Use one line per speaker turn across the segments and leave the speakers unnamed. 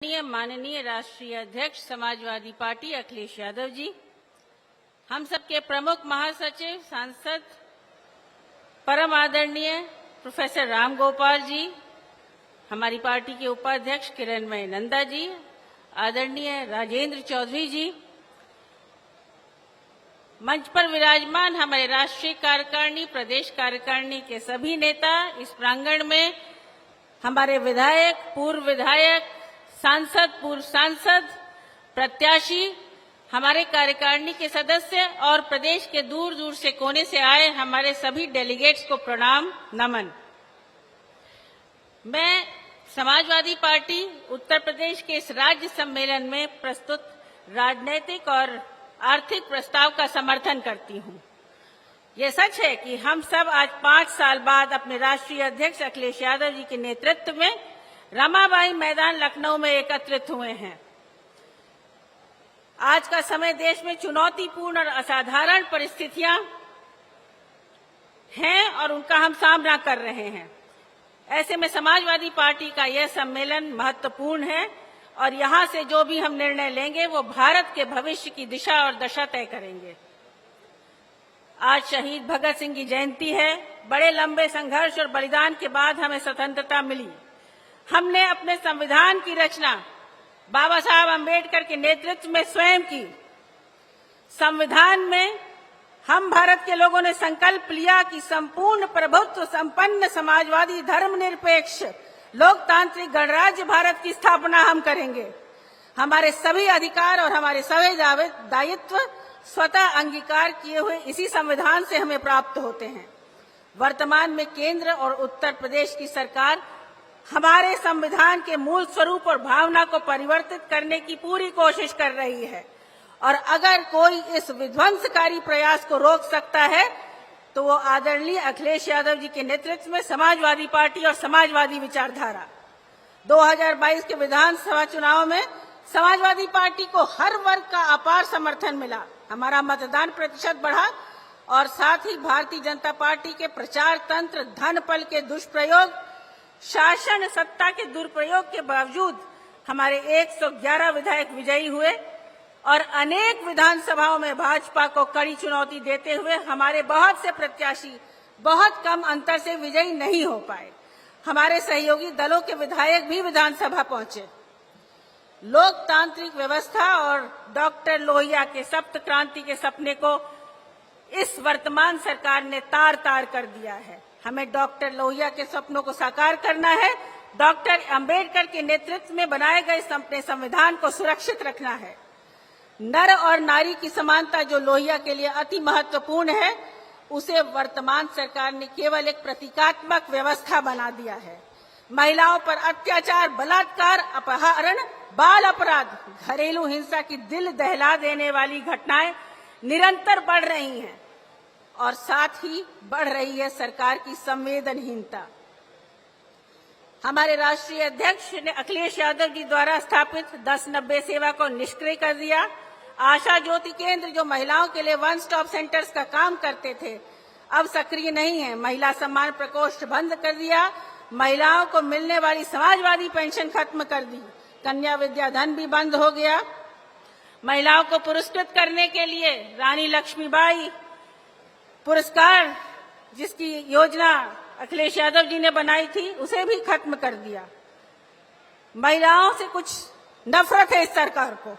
माननीय राष्ट्रीय अध्यक्ष समाजवादी पार्टी अखिलेश यादव जी, हम सबके प्रमुख महासचिव सांसद परम आदरणीय प्रोफेसर राम गोपाल जी, हमारी पार्टी के उपाध्यक्ष किरणमय नंदा जी, आदरणीय राजेंद्र चौधरी जी, मंच पर विराजमान हमारे राष्ट्रीय कार्यकारिणी प्रदेश कार्यकारिणी के सभी नेता, इस प्रांगण में हमारे विधायक, पूर्व विधायक, सांसद, पूर्व सांसद, प्रत्याशी, हमारे कार्यकारिणी के सदस्य और प्रदेश के दूर दूर से कोने से आए हमारे सभी डेलीगेट्स को प्रणाम, नमन। मैं समाजवादी पार्टी उत्तर प्रदेश के इस राज्य सम्मेलन में प्रस्तुत राजनीतिक और आर्थिक प्रस्ताव का समर्थन करती हूं। ये सच है कि हम सब आज 5 साल बाद अपने राष्ट्रीय अध्यक्ष अखिलेश यादव जी के नेतृत्व में रमाबाई मैदान लखनऊ में एकत्रित हुए हैं। आज का समय देश में चुनौतीपूर्ण और असाधारण परिस्थितियां हैं और उनका हम सामना कर रहे हैं। ऐसे में समाजवादी पार्टी का यह सम्मेलन महत्वपूर्ण है और यहां से जो भी हम निर्णय लेंगे वो भारत के भविष्य की दिशा और दशा तय करेंगे। आज शहीद भगत सिंह की जयंती है। बड़े लंबे संघर्ष और बलिदान के बाद हमें स्वतंत्रता मिली। हमने अपने संविधान की रचना बाबा साहब अम्बेडकर के नेतृत्व में स्वयं की। संविधान में हम भारत के लोगों ने संकल्प लिया कि संपूर्ण प्रभुत्व संपन्न समाजवादी धर्मनिरपेक्ष लोकतांत्रिक गणराज्य भारत की स्थापना हम करेंगे। हमारे सभी अधिकार और हमारे सभी दायित्व स्वतः अंगीकार किए हुए इसी संविधान से हमें प्राप्त होते हैं। वर्तमान में केंद्र और उत्तर प्रदेश की सरकार हमारे संविधान के मूल स्वरूप और भावना को परिवर्तित करने की पूरी कोशिश कर रही है और अगर कोई इस विध्वंसकारी प्रयास को रोक सकता है तो वो आदरणीय अखिलेश यादव जी के नेतृत्व में समाजवादी पार्टी और समाजवादी विचारधारा। 2022 के विधानसभा चुनाव में समाजवादी पार्टी को हर वर्ग का अपार समर्थन मिला। हमारा मतदान प्रतिशत बढ़ा और साथ ही भारतीय जनता पार्टी के प्रचार तंत्र, धन बल के दुष्प्रयोग, शासन सत्ता के दुरुपयोग के बावजूद हमारे 111 विधायक विजयी हुए और अनेक विधानसभाओं में भाजपा को कड़ी चुनौती देते हुए हमारे बहुत से प्रत्याशी बहुत कम अंतर से विजयी नहीं हो पाए। हमारे सहयोगी दलों के विधायक भी विधानसभा पहुंचे। लोकतांत्रिक व्यवस्था और डॉक्टर लोहिया के सप्त क्रांति के सपने को इस वर्तमान सरकार ने तार तार कर दिया है। हमें डॉक्टर लोहिया के सपनों को साकार करना है। डॉक्टर अंबेडकर के नेतृत्व में बनाए गए अपने संविधान को सुरक्षित रखना है। नर और नारी की समानता जो लोहिया के लिए अति महत्वपूर्ण है, उसे वर्तमान सरकार ने केवल एक प्रतीकात्मक व्यवस्था बना दिया है। महिलाओं पर अत्याचार, बलात्कार, अपहरण, बाल अपराध, घरेलू हिंसा की दिल दहला देने वाली घटनाएं निरंतर बढ़ रही हैं और साथ ही बढ़ रही है सरकार की संवेदनहीनता। हमारे राष्ट्रीय अध्यक्ष ने अखिलेश यादव जी द्वारा स्थापित 1090 सेवा को निष्क्रिय कर दिया। आशा ज्योति केंद्र जो महिलाओं के लिए वन स्टॉप सेंटर्स का काम करते थे, अब सक्रिय नहीं है। महिला सम्मान प्रकोष्ठ बंद कर दिया। महिलाओं को मिलने वाली समाजवादी पेंशन खत्म कर दी। कन्या विद्या धन भी बंद हो गया। महिलाओं को पुरस्कृत करने के लिए रानी लक्ष्मीबाई पुरस्कार, जिसकी योजना अखिलेश यादव जी ने बनाई थी, उसे भी खत्म कर दिया। महिलाओं से कुछ नफरत है इस सरकार को।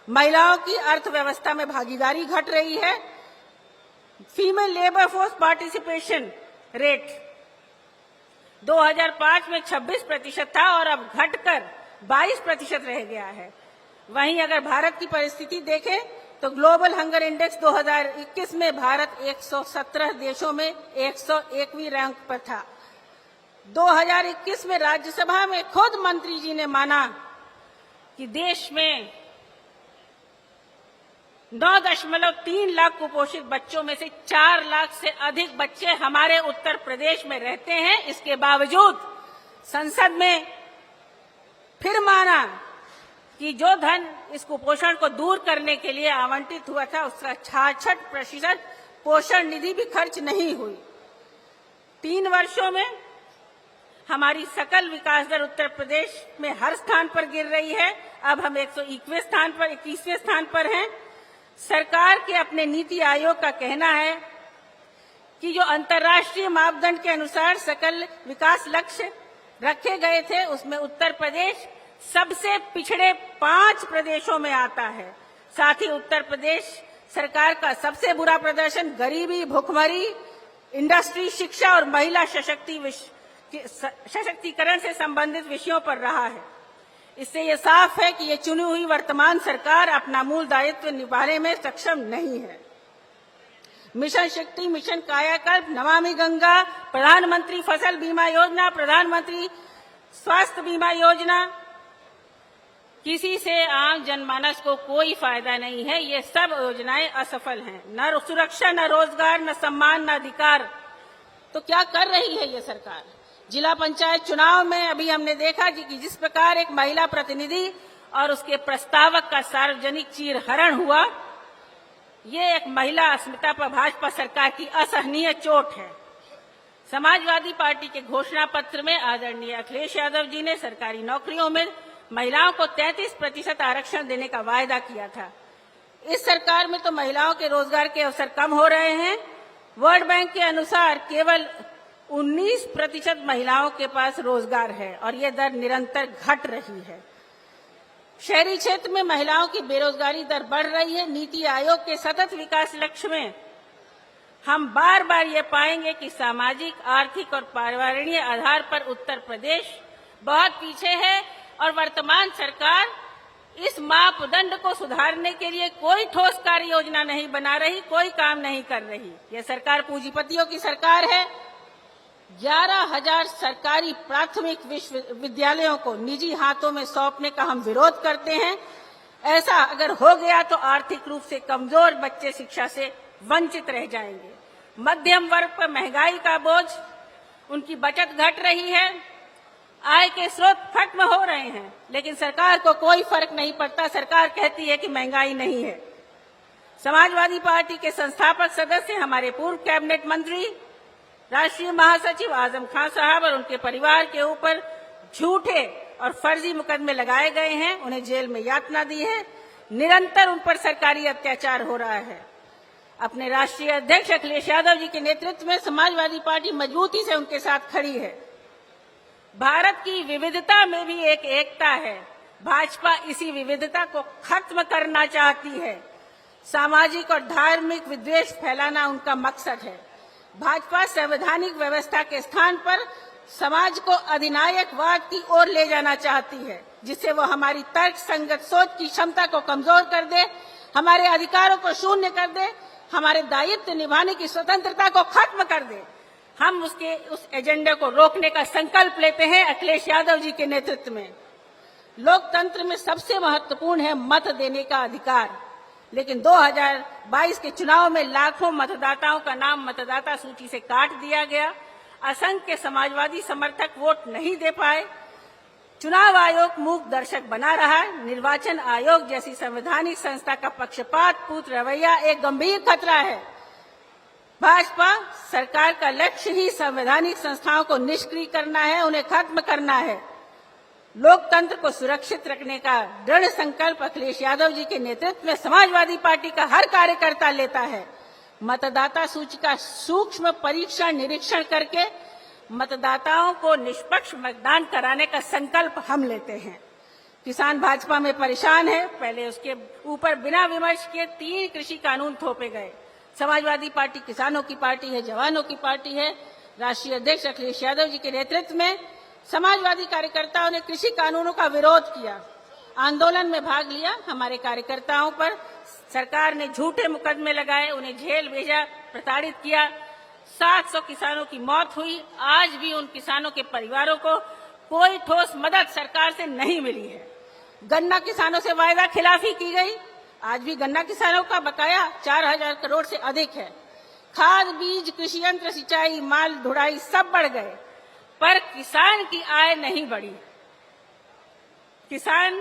महिलाओं की अर्थव्यवस्था में भागीदारी घट रही है। Female labour force participation rate 2005 में 26% था और अब घटकर 22% रह गया है। वहीं अगर भारत की परिस्थिति देखें तो ग्लोबल हंगर इंडेक्स 2021 में भारत 117 देशों में 101वीं रैंक पर था। 2021 में राज्यसभा में खुद मंत्री जी ने माना कि देश में 9.3 लाख कुपोषित बच्चों में से 4 लाख से अधिक बच्चे हमारे उत्तर प्रदेश में रहते हैं। इसके बावजूद संसद में फिर माना कि जो धन इस कुपोषण को दूर करने के लिए आवंटित हुआ था, उसका 66% पोषण निधि भी खर्च नहीं हुई। 3 वर्षों में हमारी सकल विकास दर उत्तर प्रदेश में हर स्थान पर गिर रही है। अब हम 21वें स्थान पर हैं। सरकार के अपने नीति आयोग का कहना है कि जो अंतर्राष्ट्रीय मापदंड के अनुसार सकल विकास लक्ष्य रखे गए थे, उसमें उत्तर प्रदेश सबसे पिछड़े 5 प्रदेशों में आता है। साथ ही उत्तर प्रदेश सरकार का सबसे बुरा प्रदर्शन गरीबी, भुखमरी, इंडस्ट्री, शिक्षा और महिला सशक्तिकरण से संबंधित विषयों पर रहा है। इससे ये साफ है कि ये चुनी हुई वर्तमान सरकार अपना मूल दायित्व निभाने में सक्षम नहीं है। मिशन शक्ति, मिशन कायाकल्प, नमामि गंगा, प्रधानमंत्री फसल बीमा योजना, प्रधानमंत्री स्वास्थ्य बीमा योजना, किसी से आम जनमानस को कोई फायदा नहीं है। ये सब योजनाएं असफल हैं। न सुरक्षा, न रोजगार, न सम्मान, न अधिकार। तो क्या कर रही है ये सरकार? जिला पंचायत चुनाव में अभी हमने देखा कि जिस प्रकार एक महिला प्रतिनिधि और उसके प्रस्तावक का सार्वजनिक चीरहरण हुआ, ये एक महिला अस्मिता पर भाजपा सरकार की असहनीय चोट है। समाजवादी पार्टी के घोषणा पत्र में आदरणीय अखिलेश यादव जी ने सरकारी नौकरियों में महिलाओं को 33% आरक्षण देने का वायदा किया था। इस सरकार में तो महिलाओं के रोजगार के अवसर कम हो रहे हैं। वर्ल्ड बैंक के अनुसार केवल 19% महिलाओं के पास रोजगार है और ये दर निरंतर घट रही है। शहरी क्षेत्र में महिलाओं की बेरोजगारी दर बढ़ रही है। नीति आयोग के सतत विकास लक्ष्य में हम बार बार ये पाएंगे कि सामाजिक, आर्थिक और पर्यावरणीय आधार पर उत्तर प्रदेश बहुत पीछे है और वर्तमान सरकार इस मापदंड को सुधारने के लिए कोई ठोस कार्य योजना नहीं बना रही, कोई काम नहीं कर रही। यह सरकार पूंजीपतियों की सरकार है। 11,000 सरकारी प्राथमिक विश्वविद्यालयों को निजी हाथों में सौंपने का हम विरोध करते हैं। ऐसा अगर हो गया तो आर्थिक रूप से कमजोर बच्चे शिक्षा से वंचित रह जाएंगे। मध्यम वर्ग पर महंगाई का बोझ, उनकी बचत घट रही है, आय के स्रोत खत्म हो रहे हैं, लेकिन सरकार को कोई फर्क नहीं पड़ता। सरकार कहती है कि महंगाई नहीं है। समाजवादी पार्टी के संस्थापक सदस्य, हमारे पूर्व कैबिनेट मंत्री, राष्ट्रीय महासचिव आजम खान साहब और उनके परिवार के ऊपर झूठे और फर्जी मुकदमे लगाए गए हैं। उन्हें जेल में यातना दी है। निरंतर उन पर सरकारी अत्याचार हो रहा है। अपने राष्ट्रीय अध्यक्ष अखिलेश यादव जी के नेतृत्व में समाजवादी पार्टी मजबूती से उनके साथ खड़ी है। भारत की विविधता में भी एक एकता है। भाजपा इसी विविधता को खत्म करना चाहती है। सामाजिक और धार्मिक विद्वेष फैलाना उनका मकसद है। भाजपा संवैधानिक व्यवस्था के स्थान पर समाज को अधिनायकवाद की ओर ले जाना चाहती है, जिससे वो हमारी तर्क संगत सोच की क्षमता को कमजोर कर दे, हमारे अधिकारों को शून्य कर दे, हमारे दायित्व निभाने की स्वतंत्रता को खत्म कर दे। हम उस एजेंडे को रोकने का संकल्प लेते हैं अखिलेश यादव जी के नेतृत्व में। लोकतंत्र में सबसे महत्वपूर्ण है मत देने का अधिकार, लेकिन 2022 के चुनाव में लाखों मतदाताओं का नाम मतदाता सूची से काट दिया गया। असंख्य समाजवादी समर्थक वोट नहीं दे पाए। चुनाव आयोग मूक दर्शक बना रहा है। निर्वाचन आयोग जैसी संवैधानिक संस्था का पक्षपातपूर्ण रवैया एक गंभीर खतरा है। भाजपा सरकार का लक्ष्य ही संवैधानिक संस्थाओं को निष्क्रिय करना है, उन्हें खत्म करना है। लोकतंत्र को सुरक्षित रखने का दृढ़ संकल्प अखिलेश यादव जी के नेतृत्व में समाजवादी पार्टी का हर कार्यकर्ता लेता है। मतदाता सूची का सूक्ष्म परीक्षण निरीक्षण करके मतदाताओं को निष्पक्ष मतदान कराने का संकल्प हम लेते हैं। किसान भाजपा में परेशान है। पहले उसके ऊपर बिना विमर्श के 3 कृषि कानून थोपे गए। समाजवादी पार्टी किसानों की पार्टी है, जवानों की पार्टी है। राष्ट्रीय अध्यक्ष अखिलेश यादव जी के नेतृत्व में समाजवादी कार्यकर्ताओं ने कृषि कानूनों का विरोध किया, आंदोलन में भाग लिया। हमारे कार्यकर्ताओं पर सरकार ने झूठे मुकदमे लगाए, उन्हें जेल भेजा, प्रताड़ित किया। 700 किसानों की मौत हुई। आज भी उन किसानों के परिवारों को कोई ठोस मदद सरकार से नहीं मिली है। गन्ना किसानों से वायदा खिलाफी की गई। आज भी गन्ना किसानों का बकाया 4000 करोड़ से अधिक है। खाद, बीज, कृषि यंत्र, सिंचाई, माल ढुलाई सब बढ़ गए, पर किसान की आय नहीं बढ़ी। किसान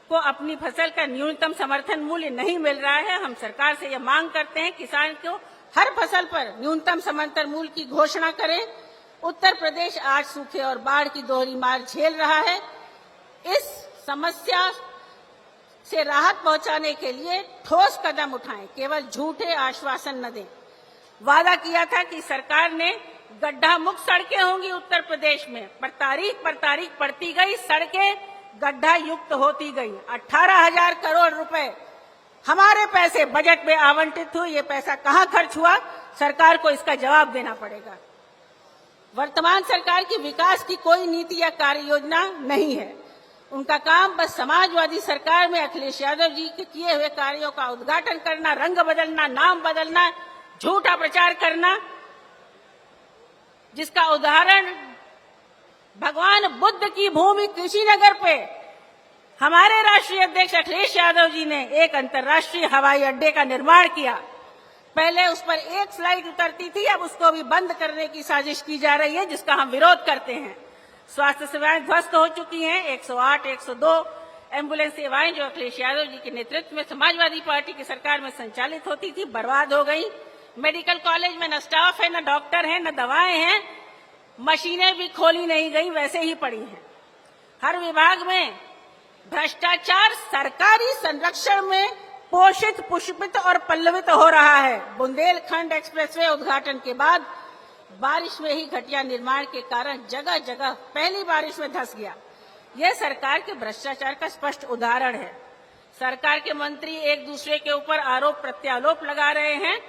को अपनी फसल का न्यूनतम समर्थन मूल्य नहीं मिल रहा है। हम सरकार से यह मांग करते हैं किसान को हर फसल पर न्यूनतम समर्थन मूल्य की घोषणा करें। उत्तर प्रदेश आज सूखे और बाढ़ की दोहरी मार झेल रहा है। इस समस्या से राहत पहुंचाने के लिए ठोस कदम उठाएं, केवल झूठे आश्वासन न दें। वादा किया था कि सरकार ने गड्ढा मुक्त सड़कें होंगी उत्तर प्रदेश में, पर तारीख पड़ती गई, सड़कें गड्ढा युक्त होती गई। 18,000 करोड़ रुपए हमारे पैसे बजट में आवंटित हुए, ये पैसा कहां खर्च हुआ, सरकार को इसका जवाब देना पड़ेगा। वर्तमान सरकार की विकास की कोई नीति या कार्य योजना नहीं है। उनका काम बस समाजवादी सरकार में अखिलेश यादव जी के किए हुए कार्यों का उद्घाटन करना, रंग बदलना, नाम बदलना, झूठा प्रचार करना, जिसका उदाहरण भगवान बुद्ध की भूमि कुशीनगर पे हमारे राष्ट्रीय अध्यक्ष अखिलेश यादव जी ने एक अंतर्राष्ट्रीय हवाई अड्डे का निर्माण किया। पहले उस पर एक फ्लाइट उतरती थी, अब उसको भी बंद करने की साजिश की जा रही है, जिसका हम विरोध करते हैं। स्वास्थ्य सेवाएं ध्वस्त हो चुकी हैं। 108, 102 एम्बुलेंस सेवाएं जो अखिलेश यादव जी के नेतृत्व में समाजवादी पार्टी की सरकार में संचालित होती थी, बर्बाद हो गई। मेडिकल कॉलेज में न स्टाफ है, न डॉक्टर है, न दवाएं हैं। मशीनें भी खोली नहीं गई, वैसे ही पड़ी हैं। हर विभाग में भ्रष्टाचार सरकारी संरक्षण में पोषित, पुष्पित और पल्लवित हो रहा है। बुंदेलखंड एक्सप्रेसवे उद्घाटन के बाद बारिश में ही घटिया निर्माण के कारण जगह जगह पहली बारिश में धंस गया। यह सरकार के भ्रष्टाचार का स्पष्ट उदाहरण है। सरकार के मंत्री एक दूसरे के ऊपर आरोप प्रत्यारोप लगा रहे हैं,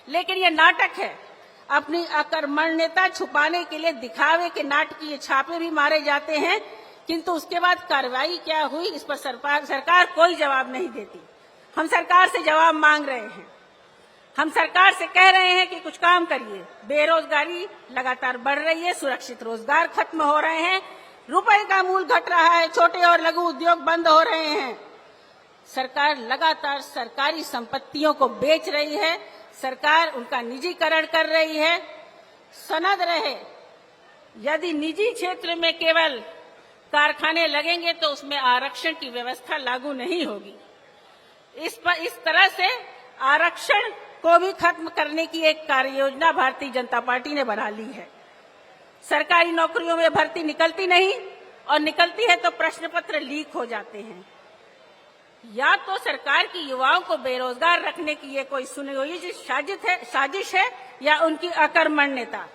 लेकिन यह नाटक है। अपनी अकर्मण्यता छुपाने के लिए दिखावे के नाटकीय छापे भी मारे जाते हैं, किंतु उसके बाद कार्रवाई क्या हुई, इस पर सरकार कोई जवाब नहीं देती। हम सरकार से जवाब मांग रहे हैं। हम सरकार से कह रहे हैं कि कुछ काम करिए। बेरोजगारी लगातार बढ़ रही है, सुरक्षित रोजगार खत्म हो रहे हैं, रुपए का मूल घट रहा है, छोटे और लघु उद्योग बंद हो रहे हैं। सरकार लगातार सरकारी संपत्तियों को बेच रही है, सरकार उनका निजीकरण कर रही है। सनद रहे, यदि निजी क्षेत्र में केवल कारखाने लगेंगे तो उसमें आरक्षण की व्यवस्था लागू नहीं होगी। इस तरह से आरक्षण को भी खत्म करने की एक कार्य योजना भारतीय जनता पार्टी ने बना ली है। सरकारी नौकरियों में भर्ती निकलती नहीं, और निकलती है तो प्रश्न पत्र लीक हो जाते हैं। या तो सरकार की युवाओं को बेरोजगार रखने की ये कोई सुनी हुई साजिश है, या उनकी अकर्मण्यता।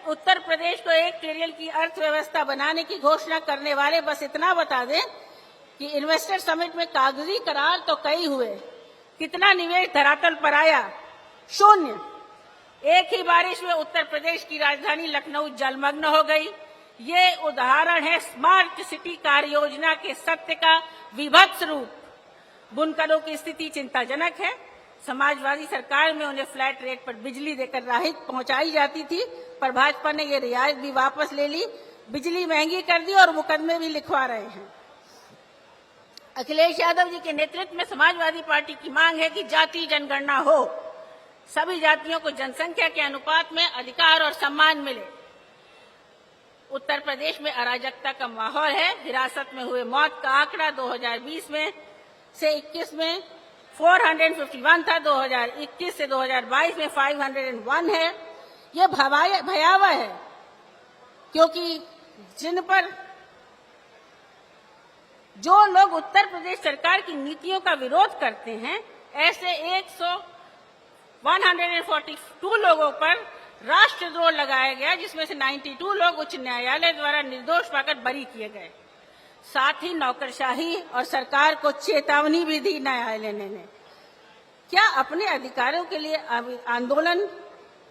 उत्तर प्रदेश को 1 ट्रिलियन की अर्थव्यवस्था बनाने की घोषणा करने वाले बस इतना बता दें कि इन्वेस्टर समिट में कागजी करार तो कई हुए, कितना निवेश धरातल पर आया? 0। एक ही बारिश में उत्तर प्रदेश की राजधानी लखनऊ जलमग्न हो गई। ये उदाहरण है स्मार्ट सिटी कार्य योजना के सत्य का विभत्स रूप। बुनकरों की स्थिति चिंताजनक है। समाजवादी सरकार में उन्हें फ्लैट रेट पर बिजली देकर राहत पहुंचाई जाती थी, पर भाजपा ने ये रियायत भी वापस ले ली, बिजली महंगी कर दी और मुकदमे भी लिखवा रहे हैं। अखिलेश यादव जी के नेतृत्व में समाजवादी पार्टी की मांग है कि जाति जनगणना हो, सभी जातियों को जनसंख्या के अनुपात में अधिकार और सम्मान मिले। उत्तर प्रदेश में अराजकता का माहौल है। हिरासत में हुए मौत का आंकड़ा 2020 में से 21 में 451 था, 2021 से 2022 में 501 है। ये भयावह है, क्योंकि जिन पर जो लोग उत्तर प्रदेश सरकार की नीतियों का विरोध करते हैं, ऐसे 142 लोगों पर राष्ट्रद्रोह लगाया गया, जिसमें से 92 लोग उच्च न्यायालय द्वारा निर्दोष पाकर बरी किए गए। साथ ही नौकरशाही और सरकार को चेतावनी भी दी न्यायालय ने। क्या अपने अधिकारों के लिए आंदोलन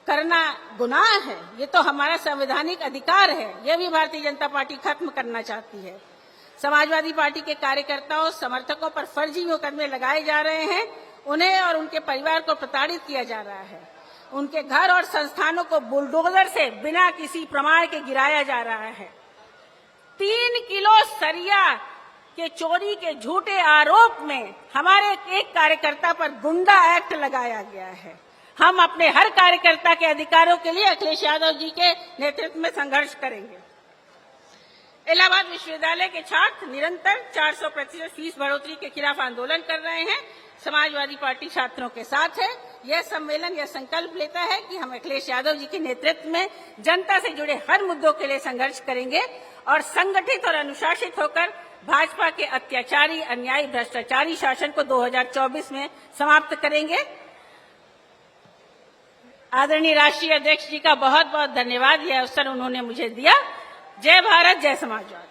करना गुनाह है? ये तो हमारा संवैधानिक अधिकार है। ये भी भारतीय जनता पार्टी खत्म करना चाहती है। समाजवादी पार्टी के कार्यकर्ताओं, समर्थकों पर फर्जी मुकदमे लगाए जा रहे हैं। उन्हें और उनके परिवार को प्रताड़ित किया जा रहा है। उनके घर और संस्थानों को बुलडोजर से बिना किसी प्रमाण के गिराया जा रहा है। 3 किलो सरिया के चोरी के झूठे आरोप में हमारे एक कार्यकर्ता पर गुंडा एक्ट लगाया गया है। हम अपने हर कार्यकर्ता के अधिकारों के लिए अखिलेश यादव जी के नेतृत्व में संघर्ष करेंगे। इलाहाबाद विश्वविद्यालय के छात्र निरंतर 400% फीस बढ़ोतरी के खिलाफ आंदोलन कर रहे हैं। समाजवादी पार्टी छात्रों के साथ है। यह सम्मेलन यह संकल्प लेता है कि हम अखिलेश यादव जी के नेतृत्व में जनता से जुड़े हर मुद्दों के लिए संघर्ष करेंगे और संगठित और अनुशासित होकर भाजपा के अत्याचारी, अन्यायी, भ्रष्टाचारी शासन को 2024 में समाप्त करेंगे। आदरणीय राष्ट्रीय अध्यक्ष जी का बहुत बहुत धन्यवाद, यह अवसर उन्होंने मुझे दिया। जय भारत, जय समाजवाद।